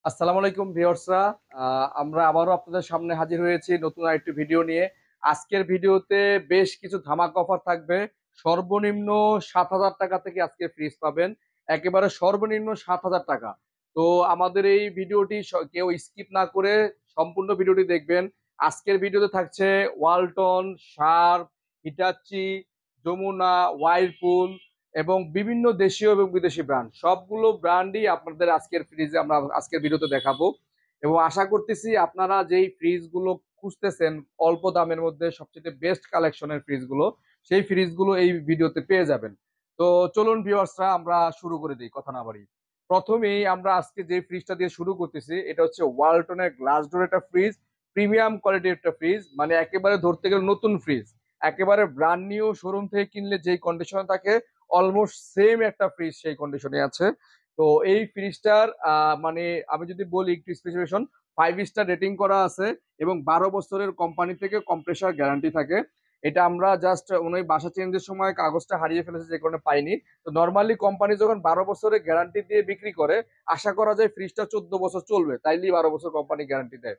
আসসালামু আলাইকুম ভিউয়ার্সরা। আমরা আবারও আপনাদের সামনে হাজির হয়েছি নতুন আরেকটি ভিডিও নিয়ে। আজকের ভিডিওতে বেশ কিছু ধামাকা অফার থাকবে। সর্বনিম্ন ৭,০০০ টাকা থেকে আজকে ফ্রিজ পাবেন। একেবারে সর্বনিম্ন ৭,০০০ টাকা। তো আমাদের এই ভিডিওটি কেউ স্কিপ না করে সম্পূর্ণ ভিডিওটি দেখবেন। আজকের ভিডিওতে থাকছে ওয়ালটন, শার্প, হিটাচি, যমুনা, ওয়াইরপুল এবং বিভিন্ন দেশীয় এবং বিদেশি ব্র্যান্ড, সবগুলো ব্র্যান্ডই আপনাদের আজকের ফ্রিজে আমরা আজকের ভিডিওতে দেখাবো। এবং আশা করতেছি আপনারা যেই ফ্রিজগুলো খুঁজতেছেন অল্প দামের মধ্যে সবচেয়ে বেস্ট কালেকশনের ফ্রিজগুলো, সেই ফ্রিজগুলো এই ভিডিওতে পেয়ে যাবেন। তো চলুন ভিউয়ার্সরা, আমরা শুরু করে দিই কথা না বাড়ি। প্রথমেই আমরা আজকে যে ফ্রিজটা দিয়ে শুরু করতেছি এটা হচ্ছে ওয়ালটনের গ্লাস ডোর একটা ফ্রিজ। প্রিমিয়াম কোয়ালিটির একটা ফ্রিজ, মানে একেবারে ধরতে গেলে নতুন ফ্রিজ। একেবারে ব্র্যান্ড নিউ শোরুম থেকে কিনলে যেই কন্ডিশনে থাকে অলমোস্ট সেম একটা ফ্রিজ সেই কন্ডিশনে আছে। তো এই ফ্রিজটার মানে আমি যদি বলি একটু স্পেসিফিকেশন, 5 স্টার রেটিং করা আছে এবং 12 বছরের কোম্পানি থেকে কম্প্রেসার গ্যারান্টি থাকে। এটা আমরা জাস্ট উনি বাসা চেঞ্জের সময় কাগজটা হারিয়ে ফেলেছে যে কারণে পাইনি। তো নর্মালি কোম্পানি যখন 12 বছরের গ্যারান্টি দিয়ে বিক্রি করে, আশা করা যায় ফ্রিজটা 14 বছর চলবে, তাইলেই 12 বছর কোম্পানি গ্যারান্টি দেয়।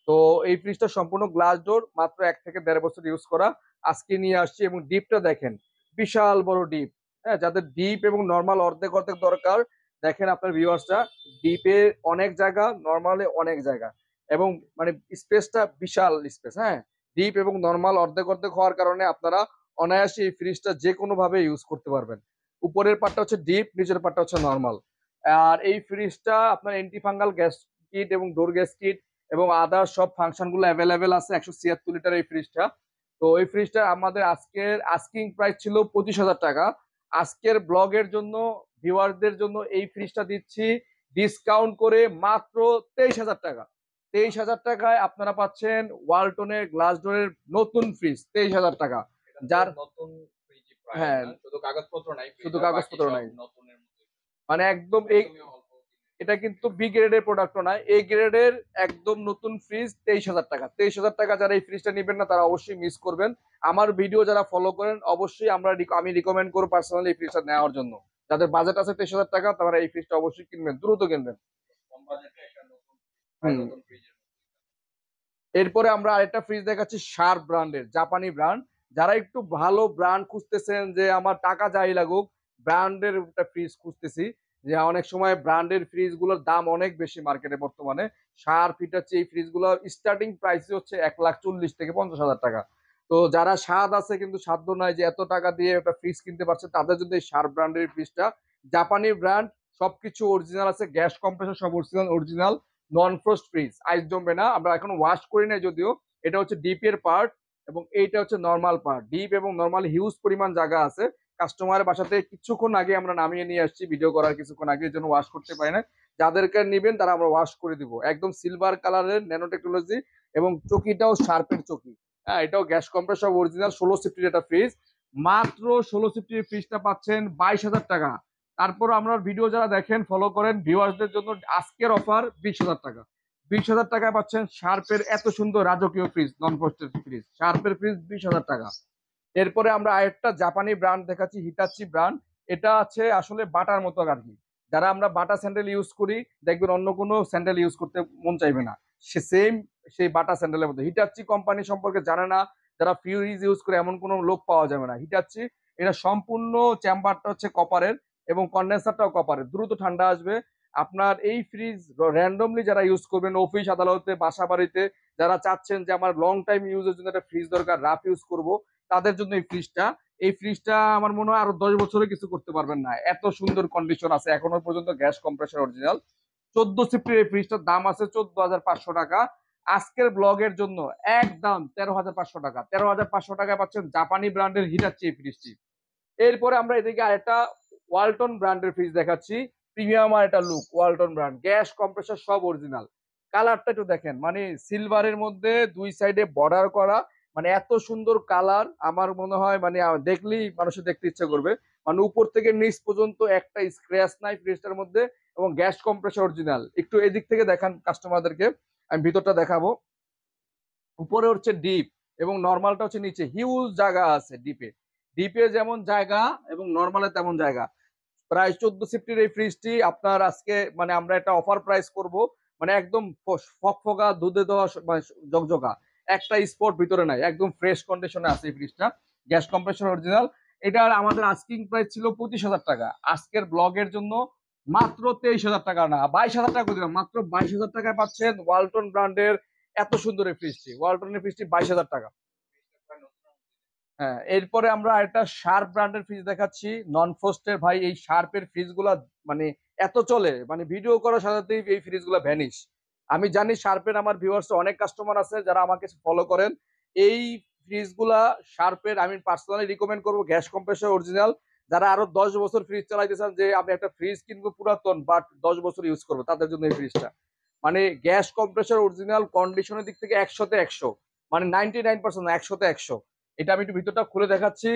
তো এই ফ্রিজটা সম্পূর্ণ গ্লাস ডোর, মাত্র 1 থেকে 1.5 বছর ইউজ করা। আজকে নিয়ে আসছি এবং ডিপটা দেখেন, বিশাল বড় ডিপ। হ্যাঁ, যাদের ডিপ এবং নর্মাল অর্ধেক অর্ধেক দরকার, দেখেন আপনার ভিউয়ার্সটা, ডিপে অনেক জায়গা, নর্মালে অনেক জায়গা এবং মানে স্পেসটা বিশাল স্পেস। হ্যাঁ, ডিপ এবং নর্মাল অর্ধেক অর্ধেক হওয়ার কারণে আপনারা অনায়াসে এই ফ্রিজটা যে কোনো ভাবে ইউজ করতে পারবেন। উপরের পার্টটা হচ্ছে ডিপ, নিচের পার্টটা হচ্ছে নর্মাল। আর এই ফ্রিজটা আপনার এন্টি ফাঙ্গাল গ্যাস কিট এবং ডোর গ্যাস কিট এবং আদার সব ফাংশন গুলো অ্যাভেলেবেল আছে। 176 লিটার এই ফ্রিজটা। তো এই ফ্রিজটা আমাদের আজকের আস্কিং প্রাইস ছিল 25,000 টাকা। আজকের ব্লগের জন্য, ভিউয়ারদের জন্য এই ফ্রিজটা দিচ্ছি ডিসকাউন্ট করে মাত্র 23,000 টাকা। 23,000 টাকায় আপনারা পাচ্ছেন ওয়ালটনের গ্লাস ডোরের নতুন ফ্রিজ, 23,000 টাকা। যার নতুন ফ্রিজই প্রায় হ্যাঁ, না, শুধু কাগজপত্র নাই শুধু ফ্রিজের, বাকি কাগজপত্র সব নাই, নতুনের মতোই। মানে একদম এই, একদমই অল্প দিনের এটা মধ্যে কিন্তু ফ্রিজ বি পাওয়া যায়। গ্রেডের প্রোডাক্ট নয়, এ গ্রেডের একদম নতুন ফ্রিজ। 23,000 টাকা, 23,000 টাকা যারা এই ফ্রিজটা নেবেন না তারা অবশ্যই মিস করবেন। আমার ভিডিও যারা ফলো করেন অবশ্যই আমি রিকমেন্ড করবো পার্সোনালি এই ফ্রিজটা নেওয়ার জন্য। যাদের বাজেট আছে 23,000 টাকা, তারা এই ফ্রিজটা অবশ্যই কিনবেন, দ্রুত কিনবেন। কম বাজেটে একটা নতুন প্রায় হুম। নতুন ফ্রিজের এরপরে আমরা আরেকটা ফ্রিজ দেখাচ্ছি, শার্প ব্র্যান্ডের, জাপানি ব্র্যান্ড। যারা একটু ভালো ব্র্যান্ড খুঁজতেছেন, যে আমার টাকা যাই লাগুক ব্র্যান্ডের একটা ফ্রিজ খুঁজতেছি, যে অনেক সময় ব্র্যান্ডের ফ্রিজ গুলোর দাম অনেক বেশি মার্কেটে বর্তমানে। শার্প, হিটাচি এই ফ্রিজ গুলো স্টার্টিং প্রাইস হচ্ছে 1,40,000 থেকে 50,000 টাকা। তো যারা স্বাদ আছে কিন্তু সাধ্য নাই যে এত টাকা দিয়ে একটা ফ্রিজ কিনতে পারছে, তাদের জন্য এই শার্প ব্র্যান্ডের ফ্রিজটা। জাপানি ব্র্যান্ড, সবকিছু অরিজিনাল আছে, গ্যাস কম্প্রেসর সব original original. Non frost fridge, ice জমবে না। আমরা এখন ওয়াশ করি নাই যদিও। এটা হচ্ছে ডিপ এর পার্ট এবং এইটা হচ্ছে নর্মাল পার্ট। ডিপ এবং নর্মাল হিউজ পরিমাণ জায়গা আছে। কাস্টমারের বাসাতে কিছুক্ষণ আগে আমরা নামিয়ে নিয়ে আসছি ভিডিও করার কিছুক্ষণ আগে, এর জন্য ওয়াশ করতে পারি না। যাদেরকে নিবেন তারা আমরা ওয়াশ করে দিব। একদম সিলভার কালারের ন্যানো টেকনোলজি এবং চকিটাও শার্পের চকি। হ্যাঁ, এটাও গ্যাস কম্প্রেসর অরিজিনাল 16 সিফটির একটা ফ্রিজ। মাত্র 16 সিফটির ফ্রিজটা পাচ্ছেন 22,000 টাকা। তারপর আমরা ভিডিও যারা দেখেন ফলো করেন, ভিউয়ার্সদের জন্য আজকের অফার 20,000 টাকা। 20,000 টাকায় পাচ্ছেন শার্পের এত সুন্দর রাজকীয় ফ্রিজ, নন ফ্রস্টেড ফ্রিজ, শার্পের ফ্রিজ 20,000 টাকা। এরপরে আমরা আরেকটা জাপানি ব্র্যান্ড দেখাচ্ছি, হিটাচি ব্র্যান্ড। এটা আছে আসলে বাটার মতো আর কি। যারা আমরা বাটা স্যান্ডেল ইউজ করি, দেখবেন অন্য কোনো স্যান্ডেল ইউজ করতে মন চাইবে না, সে সেম সেই বাটা স্যান্ডেলের মধ্যে। হিটাচি কোম্পানি সম্পর্কে জানে না যারা ফিউরিজ ইউজ করে, এমন কোনো লোক পাওয়া যাবে না। হিটাচি, এটা সম্পূর্ণ চেম্বারটা হচ্ছে কপারের এবং কন্ডেন্সারটাও কপারের, দ্রুত ঠান্ডা আসবে। আপনার এই ফ্রিজ র্যান্ডমলি যারা ইউজ করবেন, অফিস আদালতে, বাসা বাড়িতে, যারা চাচ্ছেন যে আমার লং টাইম ইউজের জন্য একটা ফ্রিজ দরকার, রাফ ইউজ করব, তাদের জন্য এই ফ্রিজটা আমার মনে হয় আরো 10 বছরে কিছু করতে পারবেন না, এত সুন্দর কন্ডিশন আছে এখনো পর্যন্ত, গ্যাস কম্প্রেসর অরিজিনাল। 14 সিফটির এই ফ্রিজটার দাম আছে 14,500 টাকা। আজকের ব্লগের জন্য একদম 13,500 টাকা। 13,500 টাকায় পাচ্ছেন জাপানি ব্র্যান্ডের হিটাচি এই ফ্রিজটি। এরপরে আমরা এদিকে আরেকটা ওয়ালটন ব্র্যান্ডের ফ্রিজ দেখাচ্ছি। প্রিমিয়াম আর একটা look, Walton brand, gas compressor সব অরিজিনাল। কালারটা একটু দেখেন, মানে সিলভারের মধ্যে দুই সাইডে বর্ডার করা, মানে এত সুন্দর কালার। আমার মনে হয় মানে দেখলেই মানুষের দেখতে ইচ্ছে করবে। মানে উপর থেকে নিচ পর্যন্ত একটা স্ক্র্যাচ নাই ফ্রিজটার মধ্যে এবং গ্যাস কম্প্রেসর অরিজিনাল। একটু এদিক থেকে দেখান কাস্টমারদেরকে, আমি ভিতরটা দেখাবো। উপরে হচ্ছে ডিপ এবং নর্মালটা হচ্ছে নিচে, হিউজ জায়গা আছে ডিপে। ডিপে যেমন জায়গা এবং নর্মালে তেমন জায়গা। প্রায় 14 সিফটির এই ফ্রিজটি আপনার আজকে মানে আমরা একটা অফার প্রাইস করব, মানে একদম ফকফকা দুধে দেওয়া মানে জকজকা, একটা স্পট ভিতরে নাই, একদম ফ্রেশ কন্ডিশনে আছে এই ফ্রিজটা, গ্যাস কম্প্রেসর অরিজিনাল। এটার আমাদের আস্কিং প্রাইস ছিল 25,000 টাকা, আজকের ব্লগের জন্য মাত্র 23,000 টাকা, না 22,000 টাকা করে দিলাম, মাত্র 22,000 টাকায় পাচ্ছেন ওয়ালটন ব্র্যান্ডের এত সুন্দর এই ফ্রিজটি। ওয়ালটনের ফ্রিজটি 22,000 টাকা। ফ্রিজটা প্রায় নতুন। হ্যাঁ, এরপরে আমরা একটা শার্প ব্র্যান্ডের ফ্রিজ দেখাচ্ছি, নন ফ্রস্টের। ভাই এই শার্পের ফ্রিজ গুলা মানে এত চলে, মানে ভিডিও করার সাথে সাথেই এই ফ্রিজ গুলা ভ্যানিশ। আমি জানি শার্পের আমার ভিউয়ার্স অনেক কাস্টমার আছে যারা আমাকে ফলো করেন। এই ফ্রিজ গুলা শার্পের আমি পার্সোনালি রিকমেন্ড করবো, গ্যাস কম্প্রেসর অরিজিনাল। যারা আরো 10 বছর ফ্রিজ চালাইতে চান, যে আমি একটা ফ্রিজ কিনবো পুরাতন বাট 10 বছর ইউজ করবো, তাদের জন্য এই ফ্রিজটা। মানে গ্যাস কম্প্রেসর অরিজিনাল, কন্ডিশনের দিক থেকে 100-তে 100, মানে 99%, 100-তে 100। এটা আমি একটু ভিতরটা খুলে দেখাচ্ছি।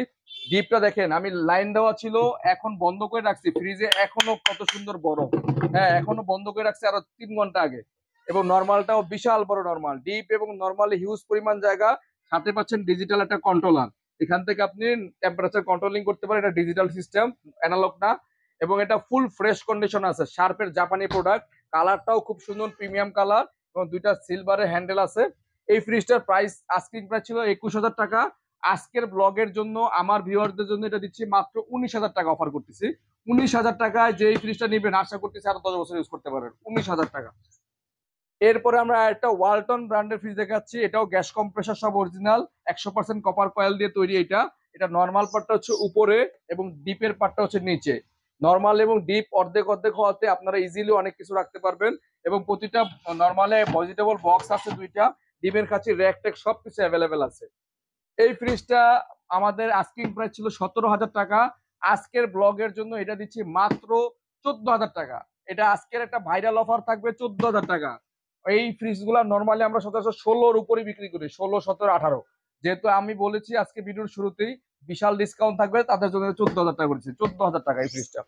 ডিপটা দেখেন, আমি লাইন দেওয়া ছিল, এখন বন্ধ করে রাখছি, ফ্রিজে এখনো কত সুন্দর বরফ। হ্যাঁ, এখনো বন্ধ করে রাখছি আরো 3 ঘন্টা আগে। এবং নর্মালটাও বিশাল বড় নর্মাল, ডিপ এবং নর্মালি হিউজ পরিমাণ জায়গা। সাথে পাচ্ছেন ডিজিটাল একটা কন্ট্রোলার, এখান থেকে আপনি টেম্পারেচার কন্ট্রোলিং করতে পারেন। এটা ডিজিটাল সিস্টেম, অ্যানালগ না। এবং এটা ফুল ফ্রেশ কন্ডিশন আছে, শার্পের জাপানি প্রোডাক্ট। কালারটাও খুব সুন্দর, প্রিমিয়াম কালার, এবং দুইটা সিলভারের হ্যান্ডেল আছে। এই ফ্রিজটার প্রাইস আস্কিং প্রাইস ছিল 21,000 টাকা। আজকের ব্লগের জন্য আমার ভিউয়ারদের জন্য এটা দিচ্ছি মাত্র 19,000 টাকা অফার করতেছি। 19,000 টাকায় যে এই ফ্রিজটা নিবেন আশা করতেছি আরো 10 বছর ইউজ করতে পারবেন। 19,000 টাকা। এরপরে আমরা একটা ওয়ালটন ব্র্যান্ডের ফ্রিজ দেখাচ্ছি, এটাও গ্যাস কম্প্রেসর সব অরিজিনাল, 100% কপার কয়েল দিয়ে তৈরি। এটা নর্মাল পার্টটা হচ্ছে উপরে এবং ডিপের পার্টটা হচ্ছে নিচে। নর্মাল এবং ডিপ অর্ধেক অর্ধেক হওয়াতে আপনারা ইজিলি অনেক কিছু রাখতে পারবেন। এবং প্রতিটা নর্মালে ভেজিটেবল বক্স আছে দুইটা, ডিমের কাছে র্যাক ট্যাক সবকিছু অ্যাভেলেবেল আছে। এই ফ্রিজটা আমাদের আস্কিং প্রাইস ছিল 17,000 টাকা। আজকের ব্লগের জন্য এটা দিচ্ছি মাত্র 14,000 টাকা। এটা আজকের একটা ভাইরাল অফার থাকবে, 14,000 টাকা। এই ফ্রিজ গুলা নর্মালি আমরা সচরাচর 16-র উপরে বিক্রি করি, 16, 17, 18। যেহেতু আমি বলেছি আজকে ভিডিওর শুরুতেই বিশাল ডিসকাউন্ট থাকবে, তাদের জন্য 14,000 টাকা করেছি। 14,000 টাকা এই ফ্রিজটা।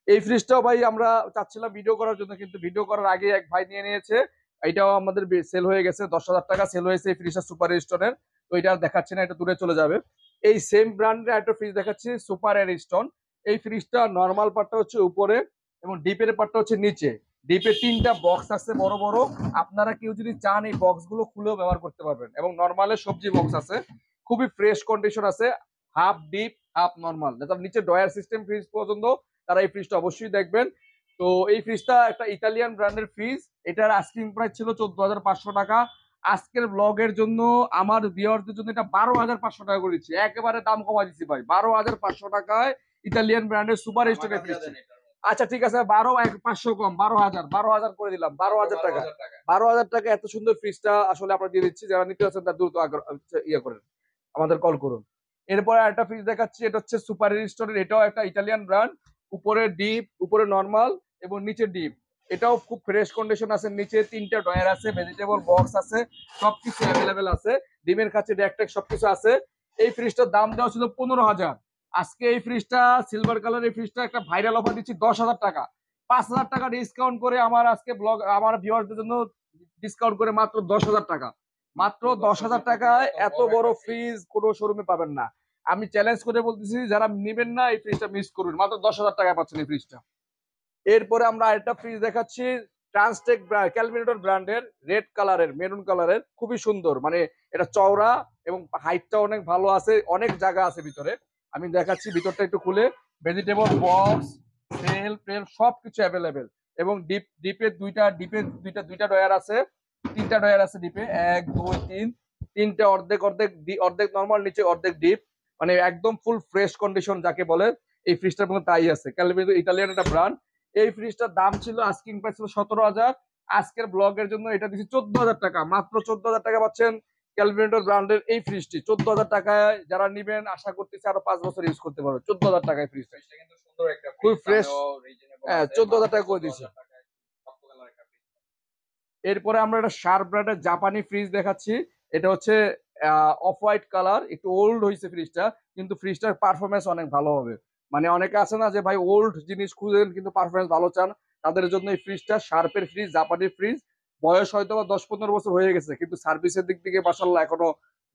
এই ফ্রিজটাও ভাই আমরা চাচ্ছিলাম ভিডিও করার জন্য, কিন্তু ভিডিও করার আগে এক ভাই নিয়ে নিয়েছে। এটাও আমাদের সেল হয়ে গেছে, 10,000 টাকা সেল হয়েছে এই ফ্রিজটা, সুপার স্টোনের। তো এটা আর দেখাচ্ছি না, এটা দূরে চলে যাবে। এই সেম ব্র্যান্ডের একটা ফ্রিজ দেখাচ্ছি, সুপার এয়ারস্টোন। এই ফ্রিজটা নর্মাল পার্টটা হচ্ছে উপরে এবং ডিপের পার্টটা হচ্ছে নিচে। ডিপে 3টা বক্স আছে বড় বড়। আপনারা কেউ যদি চান এই বক্স গুলো খুলেও ব্যবহার করতে পারবেন। এবং নর্মালে সবজি বক্স আছে, খুবই ফ্রেশ কন্ডিশন আছে। হাফ ডিপ হাফ নর্মাল, যারা নিচে ডয়ার সিস্টেম ফ্রিজ পর্যন্ত, তারা এই ফ্রিজটা অবশ্যই দেখবেন। তো এই ফ্রিজটা একটা ইতালিয়ান ব্র্যান্ডের ফ্রিজ। এটার আস্কিং প্রাইস ছিল 14,500 টাকা। আজকের ব্লগের জন্য আমার ভিউয়ারদের জন্য এটা 12,500 টাকা করে দিচ্ছি, একেবারে দাম কমাই দিচ্ছি ভাই। 12,500 টাকায় ইতালিয়ান ব্র্যান্ডের সুপার আমার স্টোনের কাছে ফ্রিজ। দেন এটার মধ্যে। আচ্ছা ঠিক আছে, 12,500 কম, 12,000, 12,000 করে দিলাম, 12,000 টাকা। 12,000 টাকা। 12,000 টাকা এত সুন্দর ফ্রিজটা আসলে আমরা দিয়ে দিচ্ছি। যারা নিতে চাচ্ছেন তারা দ্রুত ইয়ে করেন, আমাদের কল করুন। এরপরে একটা ফ্রিজ দেখাচ্ছি, এটা হচ্ছে সুপার স্টোরের, এটাও একটা ইটালিয়ান ব্র্যান্ড। উপরে ডিপ, উপরে নর্মাল এবং নিচে ডিপ। এটাও খুব ফ্রেশ কন্ডিশন আছে, নিচে 3টা ডয়ার আছে, ভেজিটেবল বক্স আছে, সবকিছু অ্যাভেলেবেল আছে, ডিমের কাছে র্যাক ট্যাক সবকিছু আছে। এই ফ্রিজটার দাম দেওয়া ছিল 15,000। আজকে এই ফ্রিজটা সিলভার কালার, এই ফ্রিজটা একটা ভাইরাল অফার দিচ্ছি 10,000 টাকা। 5,000 টাকা ডিসকাউন্ট করে আমার আজকে ব্লগ আমার ভিউয়ারদের জন্য ডিসকাউন্ট করে মাত্র 10,000 টাকা। মাত্র 10,000 টাকায় এত বড় ফ্রিজ কোনো শোরুমে পাবেন না। আমি চ্যালেঞ্জ করে বলতেছি, যারা নিবেন না এই ফ্রিজটা মিস করুন, মাত্র 10,000 টাকায় পাচ্ছেন এই ফ্রিজটা। এরপরে আমরা আরেকটা ফ্রিজ দেখাচ্ছি, ট্রান্সটেক ক্যালভিনেটর ব্র্যান্ডের, রেড কালারের, মেরুন কালারের, খুবই সুন্দর। মানে এটা চওড়া এবং হাইটটা অনেক ভালো আছে, অনেক জায়গা আছে ভিতরে। আমি দেখাচ্ছি ভিতরটা একটু খুলে, ভেজিটেবল বক্স, সেল টেল সবকিছু অ্যাভেলেবেল। এবং ডিপে দুইটা ডয়ার আছে, 3টা ডয়ার আছে ডিপে, 1, 2, 3, 3টে অর্ধেক অর্ধেক অর্ধেক নর্মাল, নিচে অর্ধেক ডিপ। মানে একদম ফুল ফ্রেশ কন্ডিশন যাকে বলে, এই ফ্রিজটার মধ্যে তাই আছে। ক্যালভিনেটর ইটালিয়ান একটা ব্র্যান্ড। এই ফ্রিজটার দাম ছিল আস্কিং প্রাইস ছিল 17,000। আজকের ব্লগের জন্য এটা দিচ্ছি 14,000 টাকা। মাত্র 14,000 টাকা পাচ্ছেন ক্যালভিনেটর ব্র্যান্ডের এই ফ্রিজটি। 14,000 টাকায় যারা নিবেন আশা করতেছি আরো 5 বছর ইউজ করতে পারবে। 14,000 টাকায় ফ্রিজটা ফ্রিজটা কিন্তু সুন্দর একটা খুব ফ্রিজ। ফ্রেশ। দামেও রিজনেবল হ্যাঁ, আছে। 14,000 টাকা মাত্র করে দিছি। 14,000 টাকায় রক্ত কালার একটা ফ্রিজ। এরপরে আমরা একটা শার্প ব্র্যান্ডের জাপানি ফ্রিজ দেখাচ্ছি। এটা হচ্ছে অফ হোয়াইট কালার, একটু ওল্ড হয়েছে ফ্রিজটা, কিন্তু ফ্রিজটার পারফরমেন্স অনেক ভালো হবে। মানে অনেকে আছে না যে ভাই ওল্ড জিনিস খুঁজেন কিন্তু পারফরমেন্স ভালো চান, তাদের জন্য এই ফ্রিজটা শার্পের ফ্রিজ, জাপানি ফ্রিজ। বয়স হয়তো বা 10-15 বছর হয়ে গেছে, কিন্তু সার্ভিসের দিক থেকে মাশাআল্লাহ এখনো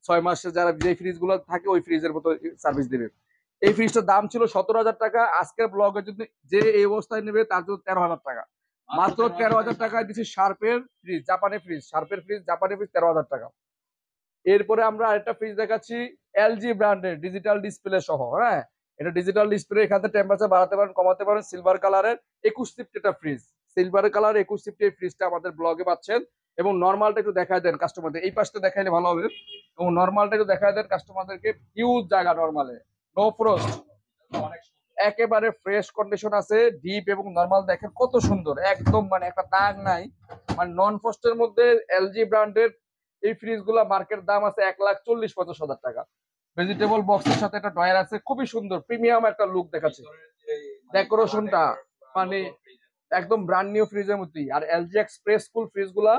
6 মাসে যারা যে ফ্রিজ গুলো থাকে ওই ফ্রিজের মতো সার্ভিস দিবে। এই ফ্রিজটার দাম ছিল 17,000 টাকা। আজকের ব্লগে যদি যে এই অবস্থায় নেবে তার জন্য 13,000 টাকা। মাত্র 13,000 টাকায় দিচ্ছি শার্পের ফ্রিজ, জাপানি ফ্রিজ, শার্পের ফ্রিজ, জাপানি ফ্রিজ 13,000 টাকা। এরপরে আমরা আরেকটা ফ্রিজ দেখাচ্ছি এলজি ব্র্যান্ডের ডিজিটাল ডিসপ্লে সহ। হ্যাঁ, এটা ডিজিটাল ডিসপ্লে, এখান থেকে টেম্পারেচার বাড়াতে পারেন, কমাতে পারেন। সিলভার কালারের 2150 এটা ফ্রিজ, সিলভার কালার 2150 এই ফ্রিজটা আমাদের ব্লগে পাচ্ছেন। এবং নর্মালটা একটু দেখায় দেন কাস্টমারদের, এই পাশটা দেখাইলে ভালো হবে। এবং নর্মালটা একটু দেখায় দেন কাস্টমারদেরকে, হিউজ জায়গা নর্মালে, নো ফ্রস্ট, অনেক সুন্দর। একেবারে ফ্রেশ কন্ডিশন আছে। ডিপ এবং নরমাল দেখেন কত সুন্দর, একদম মানে একটা দাগ নাই। মানে নন ফ্রস্টের মধ্যে এলজি ব্র্যান্ডের এই ফ্রিজ গুলা মার্কেট দাম আছে 1,40,50,000 টাকা। ভেজিটেবল বক্সের সাথে একটা ডয়ার আছে, খুবই সুন্দর প্রিমিয়াম একটা লুক দেখাচ্ছে। ভিতরের যে ডেকোরেশনটা মানে নতুন ফ্রিজের একদম ব্র্যান্ড নিউ ফ্রিজের মতোই। আর এলজি এক্সপ্রেস কুল ফ্রিজ গুলা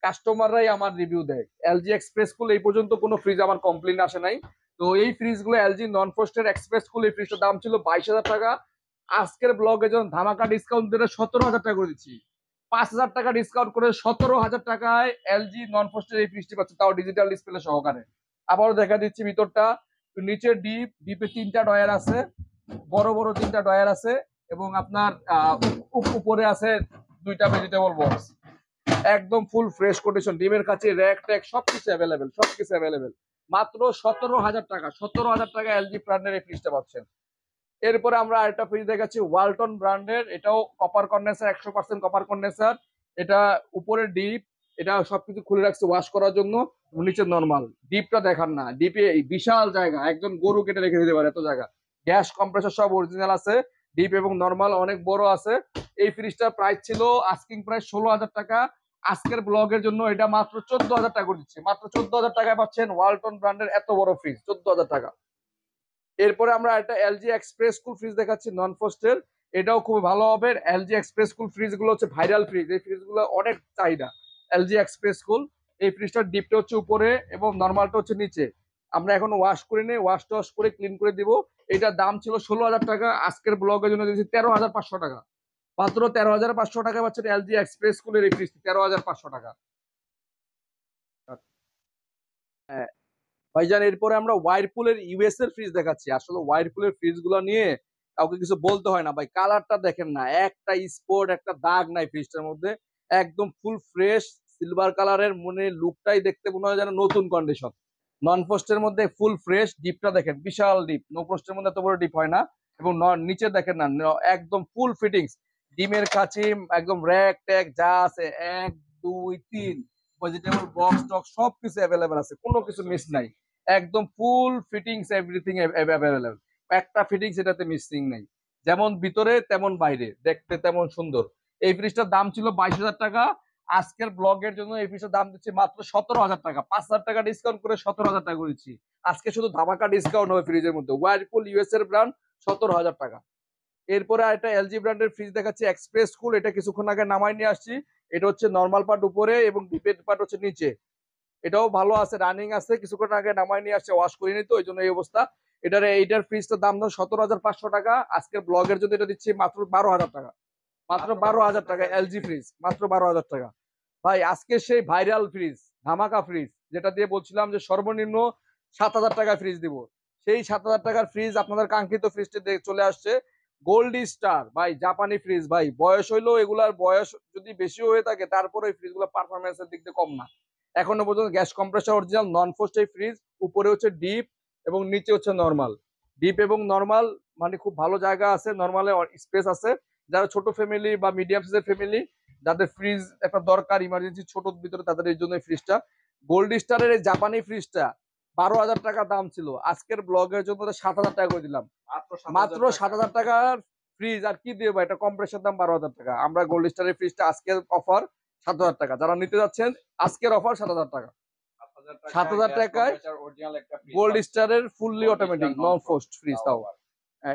কাস্টমাররাই আমার রিভিউ দেয়। এলজি এক্সপ্রেস কুল এই পর্যন্ত কোনো ফ্রিজ আমার কমপ্লেন আসে নাই। তো এই ফ্রিজ গুলো এলজি নন ফ্রস্টের এক্সপ্রেস কুল, এই ফ্রিজটার দাম ছিল 22,000 টাকা। আজকের ব্লগে যখন ধামাকা ডিসকাউন্ট দিয়ে 17,000 টাকা করে দিচ্ছি, 5,000 টাকা ডিসকাউন্ট করে 17,000 টাকায় এলজি নন ফ্রস্টের এই ফ্রিজটি পাচ্ছে, তাও ডিজিটাল ডিসপ্লে সহকারে। আবারও দেখা দিচ্ছি ভিতরটা, নিচে ডিপ, ডিপে 3টা ডয়ার আছে, বড় বড় 3টা ডয়ার আছে। এবং আপনার উপরে আছে 2টা ভেজিটেবল বক্স, একদম ফুল ফ্রেশ কন্ডিশন। ডিমের কাছে র্যাক ট্যাক সবকিছু অ্যাভেলেবেল, সবকিছু অ্যাভেলেবেল। মাত্র 17,000 টাকা, 17,000 টাকা এলজি ব্র্যান্ডের এই ফ্রিজটা পাচ্ছেন। এরপরে আমরা আরেকটা ফ্রিজ দেখাচ্ছি ওয়ালটন ব্র্যান্ডের, এটাও কপার কন্ডেন্সার, 100% কপার কন্ডেন্সার। এটা উপরে ডিপ, এটা সবকিছু খুলে রাখছে ওয়াশ করার জন্য। নিচে নরমাল, ডিপটা দেখান না, ডিপে এই বিশাল জায়গা, একজন গরু কেটে রেখে দিতে পারে এত জায়গা। গ্যাস কম্প্রেসর সব অরিজিনাল আছে, ডিপ এবং নরমাল অনেক বড় আছে। এই ফ্রিজটার প্রাইস ছিল আস্কিং প্রাইস 16,000 টাকা। আজকের ব্লগের জন্য এটা মাত্র 14,000 টাকা করে দিচ্ছে। মাত্র 14,000 টাকায় পাচ্ছেন ওয়ালটন ব্র্যান্ডের এত বড় ফ্রিজ, 14,000 টাকা। এরপরে আমরা একটা এলজি এক্সপ্রেস কুল ফ্রিজ দেখাচ্ছি নন ফ্রস্টের, এটাও খুব ভালো হবে। এলজি এক্সপ্রেস কুল ফ্রিজ গুলো হচ্ছে ভাইরাল ফ্রিজ, এই ফ্রিজ গুলো অনেক চাহিদা। এলজি এক্সপ্রেস কুল, এই ফ্রিজটার ডিপটা হচ্ছে উপরে এবং নর্মালটা হচ্ছে নিচে। আমরা এখন ওয়াশ করে নিই, ওয়াশ টস করে ক্লিন করে দিব। এটার দাম ছিল 16,000 টাকা, আজকের ব্লগের জন্য দিয়েছি 13,500 টাকা। মাত্র 13,500 টাকা পাচ্ছেন এলজি এক্সপ্রেস কুলের এই ফ্রিজটি, 13,500 টাকা। হ্যাঁ ভাইজান, এরপরে আমরা ওয়ারপুলের ইউএস এর ফ্রিজ দেখাচ্ছি। আসলে ওয়ারপুলের ফ্রিজ গুলো নিয়ে কাউকে কিছু বলতে হয় না ভাই। কালারটা দেখেন না, একটা স্পট, একটা দাগ নাই ফ্রিজটার মধ্যে, একদম ফুল ফ্রেশ সিলভার কালারের, মনে লুকটাই দেখতে মনে হয় যেন নতুন কন্ডিশন। নন ফ্রস্টের মধ্যে ফুল ফ্রেশ, ডিপটা দেখেন বিশাল ডিপ, নো ফ্রস্টের মধ্যে এত বড় ডিপ হয় না। এবং নিচে দেখেন না, একদম ফুল ফিটিংস, ডিমের কাছে একদম র্যাক ট্যাক যা আছে 1 2 3 ভেজিটেবল বক্স টক্স সবকিছু অ্যাভেলেবেল আছে, কোনো কিছু মিস নাই। একদম ফুল ফিটিংস, এভরিথিং অ্যাভেলেবল, একটা ফিটিংস এটাতে মিসিং নেই। যেমন ভিতরে তেমন বাইরে, দেখতে তেমন সুন্দর। এই ফ্রিজটার দাম ছিল 22,000 টাকা। আজকের ব্লগের জন্য এই ফ্রিজটার দাম দিচ্ছি মাত্র 17,000 টাকা, 5,000 টাকা ডিসকাউন্ট করে 17,000 টাকা করেছি। আজকে শুধু ধামাকা ডিসকাউন্ট হবে ফ্রিজের মধ্যে। ওয়ারপুল ইউএস এর ব্র্যান্ড, 17,000 টাকা। এরপরে একটা এলজি ব্র্যান্ডের ফ্রিজ দেখাচ্ছি এক্সপ্রেস কুল, এটা কিছুক্ষণ আগে নামাই নিয়ে আসছি। এটা হচ্ছে নর্মাল পার্ট উপরে এবং ডিপের পার্ট হচ্ছে নিচে। এটাও ভালো আছে, রানিং আছে, কিছুক্ষণ আগে নামাই নিয়ে আসছে, ওয়াশ করিনি তো এই জন্য এই অবস্থা। এইটার ফ্রিজটার দাম ধর 17,500 টাকা। আজকের ব্লগের জন্য এটা দিচ্ছি মাত্র 12,000 টাকা। মাত্র 12,000 টাকা এলজি ফ্রিজ, মাত্র 12,000 টাকা। ভাই আজকে সেই ভাইরাল ফ্রিজ, ধামাকা ফ্রিজ, যেটা দিয়ে বলছিলাম যে সর্বনিম্ন 7,000 টাকা ফ্রিজ দিব, সেই 7,000 টাকার ফ্রিজ আপনাদের কাঙ্ক্ষিত ফ্রিজটি চলে আসছে। গোল্ডি স্টার ভাই, জাপানি ফ্রিজ ভাই, বয়স হইলেও এগুলার বয়স যদি বেশি হয়ে থাকে তারপরে এই ফ্রিজগুলো পারফরমেন্সের দিক দিয়ে কম না। এখনো পর্যন্ত gas compressor original, non frost এই ফ্রিজ। উপরে হচ্ছে ডিপ এবং নিচে হচ্ছে নরমাল। ডিপ এবং নরমাল মানে খুব ভালো জায়গা আছে, নরমালে স্পেস আছে। যারা ছোট ফ্যামিলি বা মিডিয়াম সাইজের ফ্যামিলি, যাদের ফ্রিজ একটা দরকার ইমার্জেন্সি ছোট ভিতরে, তাদের এই জন্য এই ফ্রিজটা। গোল্ড স্টারের এই জাপানি ফ্রিজটা 12,000 টাকা দাম ছিল, আজকের ব্লগের জন্য 7,000 টাকা করে দিলাম। মাত্র 7,000 টাকার ফ্রিজ আর কি দিয়ে, এটা কম্প্রেসর দাম 12,000 টাকা। আমরা গোল্ড স্টারের ফ্রিজটা আজকের অফার 7,000 টাকা, যারা নিতে যাচ্ছেন আজকের অফার 7,000 টাকা। 7,000 টাকায় অরিজিনাল একটা ফ্রিজ গোল্ড স্টারের ফুললি অটোমেটিক নন ফ্রস্ট ফ্রিজ তাও।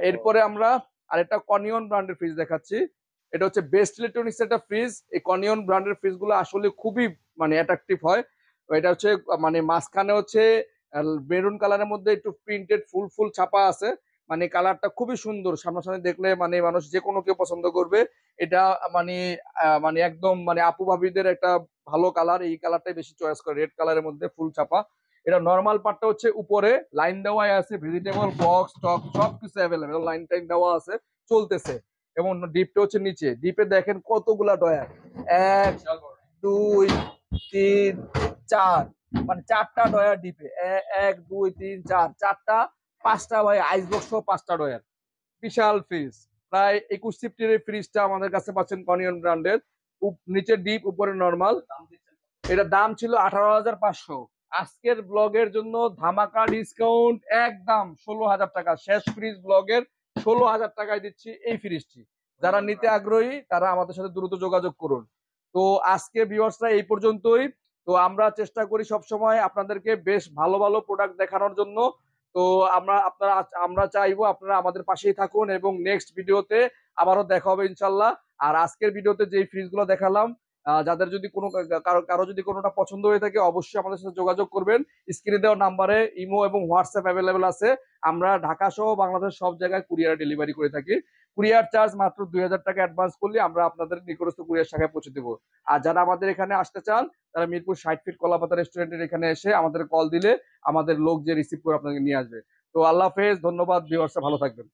এরপরে আমরা আরেকটা কনিয়ন ব্র্যান্ডের ফ্রিজ দেখাচ্ছি। এটা হচ্ছে বেস্ট ইলেকট্রনিক্স একটা ফ্রিজ। এই কনিয়ন ব্র্যান্ডের ফ্রিজ গুলো আসলে খুবই মানে অ্যাট্রাকটিভ হয়। এটা হচ্ছে মানে মাঝখানে হচ্ছে মেরুন কালারের মধ্যে একটু প্রিন্টেড ফুল ফুল ছাপা আছে। মানে কালারটা খুবই সুন্দর, সামনাসামনি দেখলে মানে মানুষ যে কোনো কেউ পছন্দ করবে। এটা মানে মানে একদম মানে আপু ভাবিদের একটা ভালো কালার, এই কালারটাই বেশি চয়েস করে, রেড কালারের মধ্যে ফুল ছাপা। এটা নর্মাল পার্টটা হচ্ছে উপরে লাইন দেওয়াই আছে, ভেজিটেবল বক্স টক সবকিছু অ্যাভেলেবেল, লাইন টাইন দেওয়া আছে, চলতেছে। এবং ডিপটা হচ্ছে নিচে, ডিপে দেখেন কতগুলা ডয়ার, এক, বিশাল বড়। দুই, তিন, চার, মানে চারটা ডয়ার ডিপে, এক, দুই, তিন, চার, চারটা, পাঁচটা ভাই আইস বক্স সহ পাঁচটা ডয়ার। বিশাল ফ্রিজ, প্রায় 21 সিফটের এই ফ্রিজটা আমাদের কাছে পাচ্ছেন কনিয়ন ব্র্যান্ডের। নিচে ডিপ উপরে নর্মাল। দাম দিচ্ছেন কত? এটার দাম ছিল 18,500। আজকের ব্লগের জন্য ধামাকা ডিসকাউন্ট একদম 16,000 টাকা, শেষ ফ্রিজ ব্লগের 16,000 টাকায় দিচ্ছি এই ফ্রিজটি। যারা নিতে আগ্রহী তারা আমাদের সাথে দ্রুত যোগাযোগ করুন। তো আজকে ভিউয়ার্সরা এই পর্যন্তই। তো আমরা চেষ্টা করি সবসময় আপনাদেরকে বেশ ভালো ভালো প্রোডাক্ট দেখানোর জন্য। তো আমরা চাইবো আপনারা আমাদের পাশেই থাকুন এবং নেক্সট ভিডিওতে আবারও দেখা হবে ইনশাল্লাহ। আর আজকের ভিডিওতে যেই ফ্রিজগুলো দেখালাম, যাদের যদি কোনো কারো যদি কোনোটা পছন্দ হয়ে থাকে অবশ্যই আমাদের সাথে যোগাযোগ করবেন। স্ক্রিনে দেওয়া নাম্বারে ইমো এবং হোয়াটসঅ্যাপ অ্যাভেলেবেল আছে। আমরা ঢাকা সহ বাংলাদেশ সব জায়গায় কুরিয়ার ডেলিভারি করে থাকি। কুরিয়ার চার্জ মাত্র 2,000 টাকা অ্যাডভান্স করলে আমরা আপনাদের নিকটস্থ কুরিয়ার শাখায় পৌঁছে দেবো। আর যারা আমাদের এখানে আসতে চান তারা মিরপুর 60 ফিট কলাপাতা রেস্টুরেন্টের এখানে এসে আমাদের কল দিলে আমাদের লোক যে রিসিভ করে আপনাকে নিয়ে আসবে। তো আল্লাহ হাফেজ, ধন্যবাদ ভিউয়ার্স, ভালো থাকবেন।